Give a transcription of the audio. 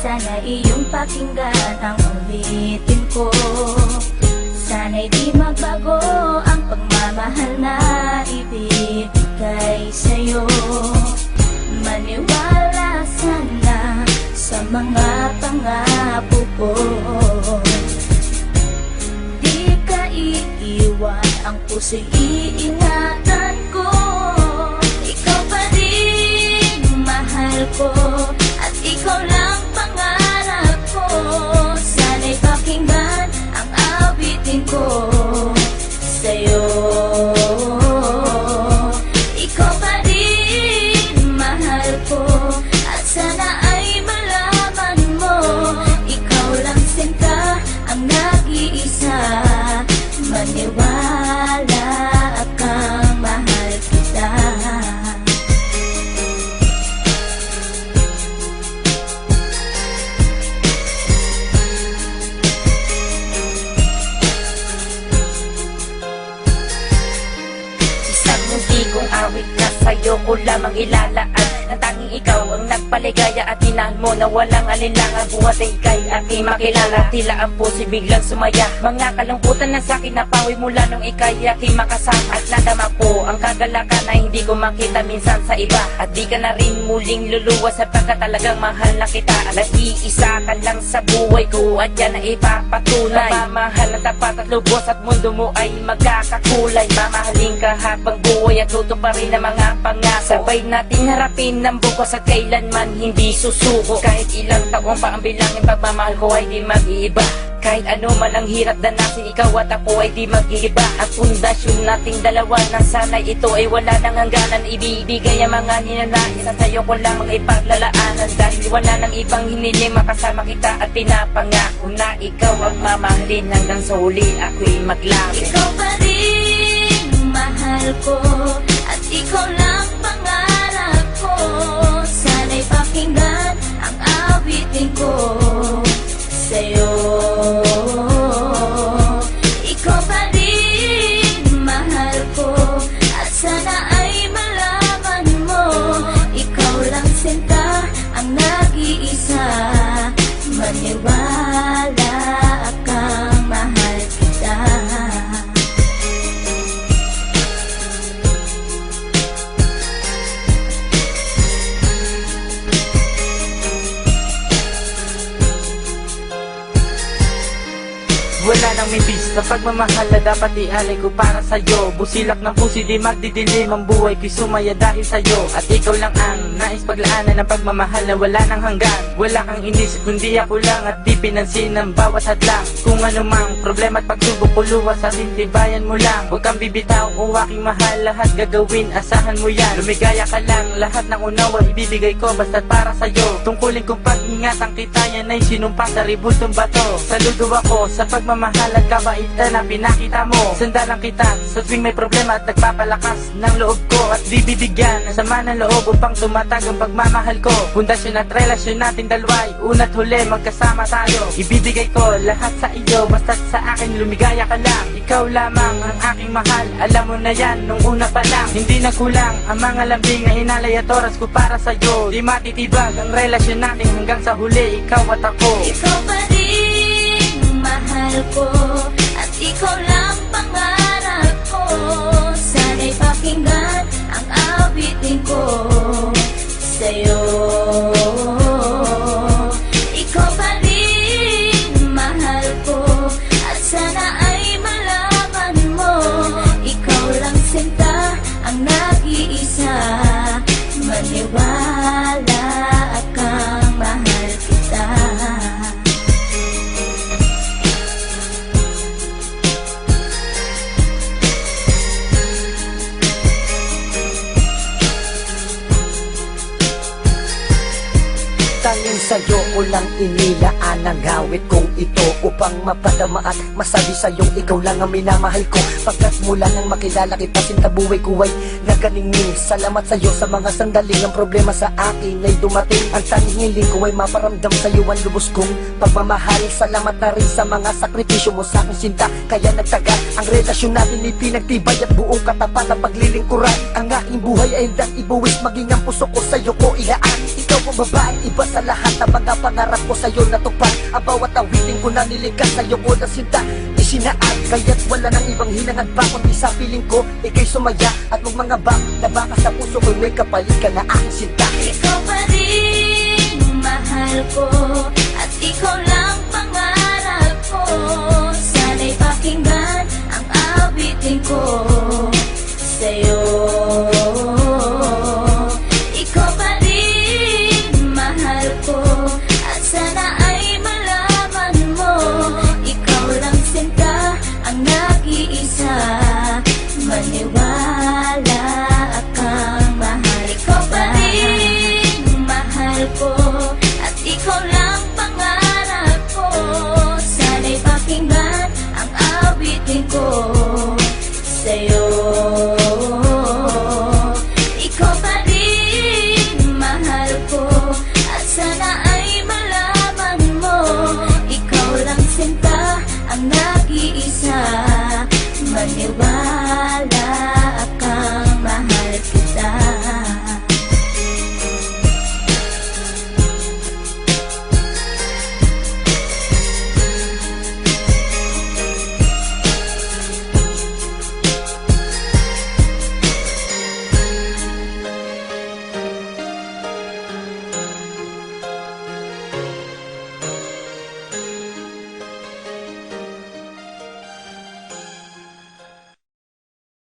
Sana iyong pakinggan ang ulitin ko. Sana'y di magbago ang pagmamahal na ibibigay sa'yo. Maniwala sana sa mga pangako ko. Di ka iiwan, ang puso'y iingatan ko. Ikaw pa rin mahal ko, at ikaw lang pangarap ko. Sana'y pakinggan ang awitin ko sa'yo. Ikaw pa rin mahal ko, at sana ay malaman mo, ikaw lang sinta ang nag-iisa. Maniwala kang mahal kita. Isang muntikong awit na sa'yo ko lamang ilalaan. Ang tanging ikaw ang nagpaligaya at tinahal mo na walang alinlangan. Buhat ay ika'y aking makilala, tila ang puso'y biglang sumaya. Mga kalambutan na sa'kin napawi mula nung ika'y aking makasama. At nadama ko ang kagalakan na hindi ko makita minsan sa iba. At di ka na rin muling luluwas sapagkat talagang mahal na kita. Nag-iisa ka lang sa buhay ko at yan ay ipapatunay. Mamahal na tapat at lubos at mundo mo ay magkakakulay. Mamahalin ka habang buhay at tutuparin ang mga pangako. Sabay natin harapin ng bukas at kailanman hindi susuko. Kahit ilang taong pa ang bilangin, pagmamahal ko ay di mag-iiba. Kahit ano man ang hirap danasin, ikaw at ako ay di mag-iiba. At pundasyon nating dalawa na sana'y ito ay wala nang hangganan. Ibibigay ang mga ninanais at sa'yo ko lamang ipaglalaanan. Dahil wala nang ibang hiniling, makasama kita at pinapangako na ikaw ang mamahalin hanggang sa huli ako'y maglapit. Ikaw pa rin mahal ko, at ikaw lang pangarap ko. Sana'y pakinggan ang awitin ko sa'yo. Ikaw pa rin mahal ko, at sana ay malaman mo, ikaw lang sinta ang nag-iisa. Maniwala kang mahal kita. Wala nang mibis na pagmamahal na dapat ialay ko para sa'yo. Busilak ng puso di magdidilim ang buhay ko'y sumaya dahil sa'yo. At ikaw lang ang nais paglaanan ng pagmamahal na wala nang hanggan. Wala kang inisip kundi ako lang, at di pinansin ang bawat hadlang. Kung anumang problema at pagsubok ko luwas at intibayan mo lang. Huwag kang bibitaw o aking mahal, lahat gagawin, asahan mo yan. Lumigaya ka lang, lahat ng unawa ibibigay ko basta't para sa'yo. Tungkulin kong pag-ingatan kita, yan ay sinumpa sa ribultong bato. Saludo ako sa pagmamahal at kabaitan na pinakita mo. Sandalang kita sa tuwing may problema at nagpapalakas ng loob ko. At di bibigyan ng sama ng loob upang tumatag ang pagmamahal ko. Pundasyon at relasyon natin dalawa'y una't huli magkasama tayo. Ibibigay ko lahat sa iyo basta't sa akin lumigaya ka lang. Ikaw lamang ang aking mahal, alam mo na yan nung una pa lang. Hindi nagkulang ang mga lambing na inalay at oras ko para sa'yo. Di matitibag ang relasyon natin hanggang sa huli, ikaw at ako. Ikaw pa rin mahal ko, at ikaw lang pangarap ko. Sana'y pakinggan ang awitin ko sa'yo. Ikaw pa rin mahal ko, at sana ay malaman mo, ikaw lang sinta ang nag-iisa. Maniwala kang mahal kita. Tanging sa'yo ko lang inilaan ang awit kong ito, upang mapadama at masabi sa'yong ikaw lang ang minamahal ko. Pagkat mula nang makilala kita, sinta buhay ko ay naganingning. Salamat sa'yo sa mga sandaling ang problema sa akin ay dumating. Ang tanging hiling ko ay maparamdam sa'yo ang lubos kong pagmamahal. Salamat na rin sa mga sakripisyo mo sa aking sinta, kaya nagtagal ang relasyon natin, ipinagtibay at buong katapat na paglilingkuran. Ang aking buhay ay hindang ibuwis, maging ang puso ko sa'yo ko ilaan. Ikaw mo babae, iba sa lahat ng mga pangarap ko sa'yo natupad. Ang bawat awitin ko na nilikas sa'yo ko na sinta isinaad, kaya't wala nang ibang hinangad pa kundi sa piling ko, ikay sumaya at huwag mga bak na baka sa puso ko may kapalit ka na aking sinta. Ikaw pa rin mahal ko, at ikaw lang pangarap ko. Sana'y pakinggan ang awitin ko.